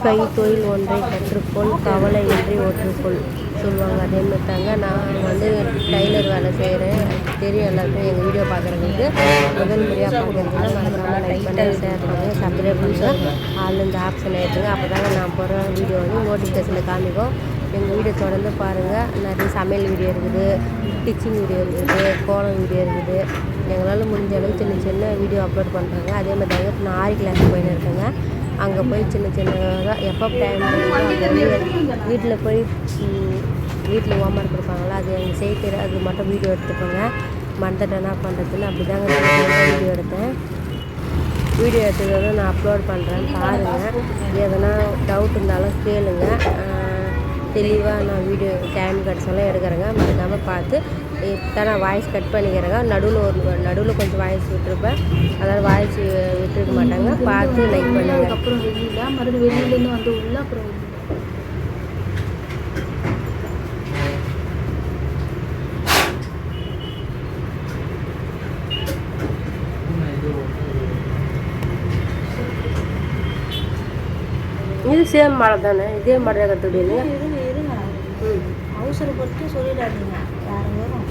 கைத்தொழில் ஒன்றை கற்றுக்கொள், கவலை இன்றி ஒற்றுக்கொள் சொல்லுவாங்க. அதேமாதிரி தாங்க நான் வந்து டைலர் வேலை செய்கிறேன். தெரியும் எல்லாருக்கும். எங்கள் வீடியோ பார்க்குறவங்களுக்கு முதல் முறையாக பார்க்குறதுனா மறக்காமல் லைக் பண்ணுங்கள், ஷேர் பண்ணுங்கள், சப்ஸ்கிரைப் பண்ணுங்கள். அதில் இந்த ஆப்ஷன் ஏற்றுங்க. அப்போ தாங்க நான் போகிற வீடியோ வந்து நோட்டிஃபிகேஷனில் காமிக்கும். எங்கள் வீடியோ தொடர்ந்து பாருங்கள். நிறைய சமையல் வீடியோ இருக்குது, ஸ்டிச்சிங் வீடியோ இருக்குது, கோலம் வீடியோ இருக்குது. எங்களால் முடிஞ்ச அளவுக்கு சின்ன சின்ன வீடியோ அப்லோட் பண்ணுறாங்க. அதே மாதிரி தாங்க இப்போ நான் ஆரி கிளாஸ் போயின்னு இருக்கேங்க. அங்கே போய் சின்ன சின்னதாக எப்போ டைம் வீட்டில் போய் வீட்டில் ஹோம்ஒர்க் கொடுப்பாங்களா, அது எங்கள் செய்கிற அது மட்டும் வீடியோ எடுத்துப்போங்க. மறந்துட்டேன்னா பண்ணுறதுன்னு அப்படி தாங்க வீடியோ எடுத்தேன். வீடியோ எடுத்ததோடு நான் அப்லோட் பண்ணுறேன், பாருங்கள். எதனா டவுட் இருந்தாலும் கேளுங்க. தெளிவாக நான் வீடியோ டைம் கிடச்சாலும் எடுக்கிறேங்க. மறக்காமல் பார்த்து இப்போ நான் வாய்ஸ் கட் பண்ணிக்கிறேங்க. நடுவில் கொஞ்சம் வாய்ஸ் விட்டுருப்பேன். அதாவது வாய்ஸ் விட்டுருக்க மாட்டாங்க. பார்த்து லைக் பண்ணுங்க. அதுக்கப்புறம் வெளியில் மறுபடியும் வெளியிலேருந்து வந்து உள்ள அப்புறம் இது சேம் மாடல் தானே? இதே மாடல் கற்றுக்கிட்டீங்க. இருங்க அவசரப்பட்டு சொல்லிடாதீங்க. யாரும் வரும்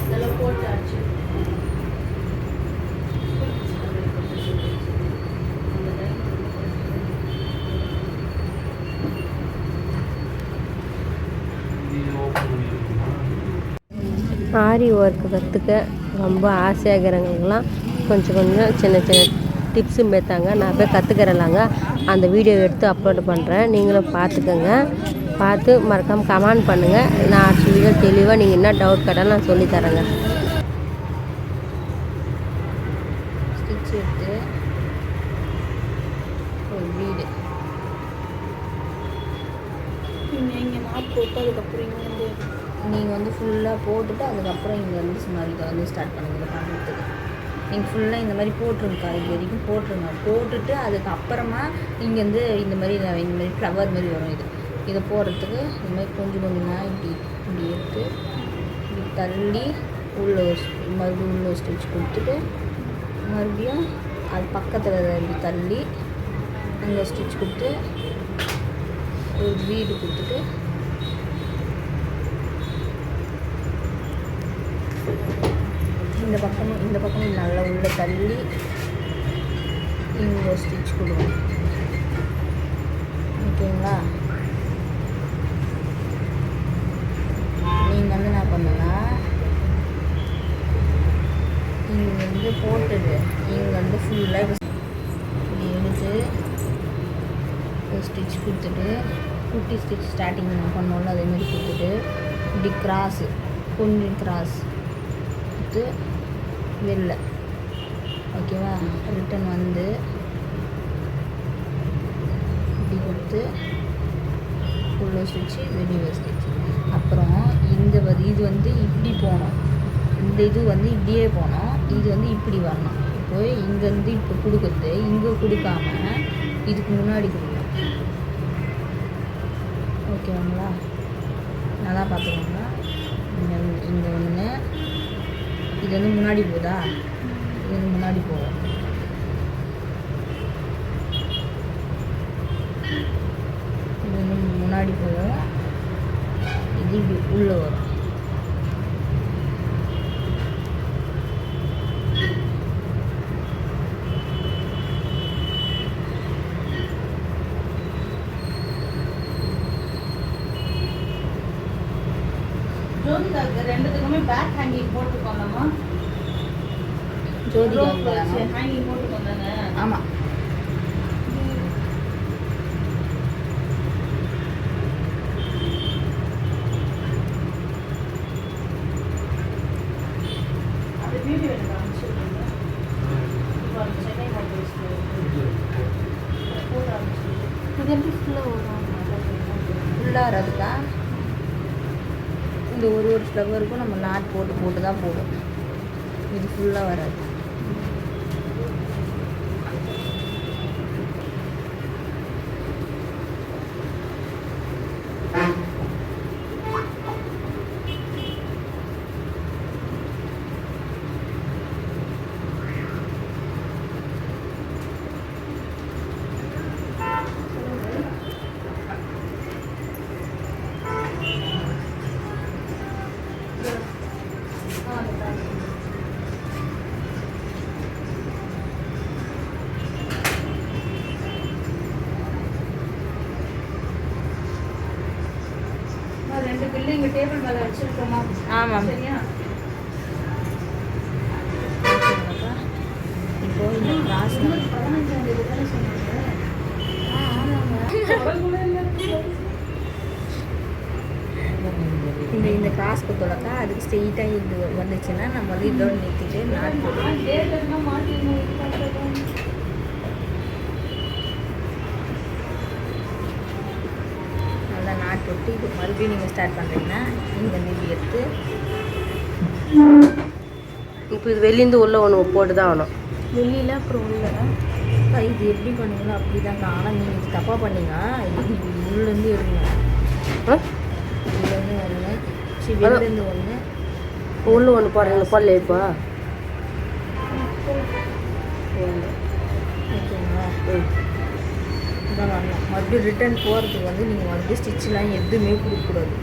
இதெல்லாம் போட்டாச்சு. ஆரி ஒர்க்கு கற்றுக்க ரொம்ப ஆசையாகிறவங்களுக்குலாம் கொஞ்சம் கொஞ்சம் சின்ன சின்ன டிப்ஸும் பேத்தாங்க. நான் போய் கற்றுக்கிறலாங்க. அந்த வீடியோ எடுத்து அப்லோட் பண்ணுறேன். நீங்களும் பார்த்துக்கோங்க. பார்த்து மறக்காமல் கமெண்ட் பண்ணுங்கள். நான் அடுத்த வீடியோ தெளிவாக நீங்கள் என்ன டவுட் கேட்டாலும் நான் சொல்லித்தரேங்க. ஸ்டிச் எடுத்து ஒரு வீடு இங்கே நாட் போட்டு அதுக்கப்புறம் இங்கே வந்து நீங்கள் வந்து ஃபுல்லாக போட்டுட்டு அதுக்கப்புறம் இங்கே வந்து சும்மா இதை வந்து ஸ்டார்ட் பண்ணுங்க பண்ணுறதுக்கு. நீங்கள் ஃபுல்லாக இந்த மாதிரி போட்டுருங்கக்கா. இது வரைக்கும் போட்டுருங்க. போட்டுட்டு அதுக்கப்புறமா இங்கேருந்து இந்த மாதிரி ஃப்ளவர் மாதிரி வரும். இதை போடுறதுக்கு இந்த மாதிரி கொஞ்சம் கொஞ்சமாக இப்படி எடுத்து இப்படி தள்ளி மறுபடியும் உள்ள ஸ்டிச் கொடுத்துட்டு மறுபடியும் அது பக்கத்தில் இப்படி தள்ளி அங்கே ஸ்டிச் கொடுத்து ஒரு வீடு கொடுத்துட்டு இந்த பக்கமும் நல்லா உள்ள தள்ளி இங்கே ஸ்டிச் கொடுங்க. ஓகேங்களா? நீங்கள் வந்து என்ன பண்ணுங்க, இங்கே வந்து போட்டுடு. இங்கே வந்து ஃபுல்லாக இப்படி எடுத்து ஸ்டிச் கொடுத்துட்டு குட்டி ஸ்டிச் ஸ்டார்டிங் நான் பண்ணோம்ல அதேமாதிரி கொடுத்துட்டு இப்படி கிராஸு கொஞ்சம் கிராஸ் கொடுத்து வெளில. ஓகேவா? ரிட்டன் வந்து இப்படி கொடுத்து உள்ள ஸ்டிச்சு வெளியே ஸ்டிச்சு. அப்புறம் இது வந்து இப்படி போகணும். இந்த இது வந்து இப்படியே போகணும். இது வந்து இப்படி வரணும். இப்போ இங்கேருந்து இப்போ கொடுக்குறது இங்கே கொடுக்காம இதுக்கு முன்னாடி கொடுக்கணும். ஓகேங்களா? நல்லா பார்த்துக்கோங்க. இங்கே ஒன்று இது வந்து முன்னாடி போகுதா, இது வந்து முன்னாடி போகும். இது வந்து முன்னாடி போகும். இது இப்படி உள்ளே வரும். ரெண்டுத்துக்குமே பேக் ஹேங்கிங் போட்டுக்கோங்கம்மா. ஜோதி ஹேங்கிங் போட்டுக்கோங்க. ஆமாம். அது வீடியோ எனக்கு அனுப்பிச்சுடுங்க. இப்போ அந்த சென்னை மொபைல்ஸ்க்கு போட்டு அனுப்பிச்சுடுங்க. இது எப்படி ஃபுல்லாக வரும்? ஃபுல்லாக வராதுக்கா. இந்த ஒரு ஃப்ளவருக்கும் நம்ம நாட் போட்டு தான் போடும். இது ஃபுல்லாக வராது. டேபிள் மேலே வச்சுருக்கோமா? ஆமாம். சரியா? இப்போ இந்த கிராஸ் 15ஆம் தேதி தானே சொன்னாங்க? இந்த கிராஸ் கொடுத்தோம்க்கா அதுக்கு ஸ்ட்ரெயிட்டாக இது வந்துச்சுன்னா நம்ம வந்து இதோட நிறுத்திட்டு நாட் போடுவோம். டேட் எல்லாம் மாட்டிங்க இது பண்ணுறோம். நல்லா நாட் போட்டு இது மறுபடியும் நீங்கள் ஸ்டார்ட் பண்ணுறீங்கன்னா நீங்கள் வந்து இது எடுத்து இப்போ இது வெளியேந்து உள்ளே ஒன்று போட்டு தான் ஆகணும். வெளியில் அப்புறம் உள்ள இது எப்படி பண்ணீங்களோ அப்படி தாங்க. ஆனால் நீங்கள் இது தப்பாக பண்ணீங்க. இது உள்ளேருந்து எடுங்க. உள்ளேருந்து ஒன்று வெளிலேருந்து ஒன்று உள்ளே ஒன்று போடுறீங்க போடல இப்போ ஓகேங்களா? இதான் வரணும். மறுபடியும் ரிட்டர்ன் போகிறதுக்கு வந்து நீங்கள் வந்து ஸ்டிச்லாம் எதுவுமே கொடுக்கக்கூடாது.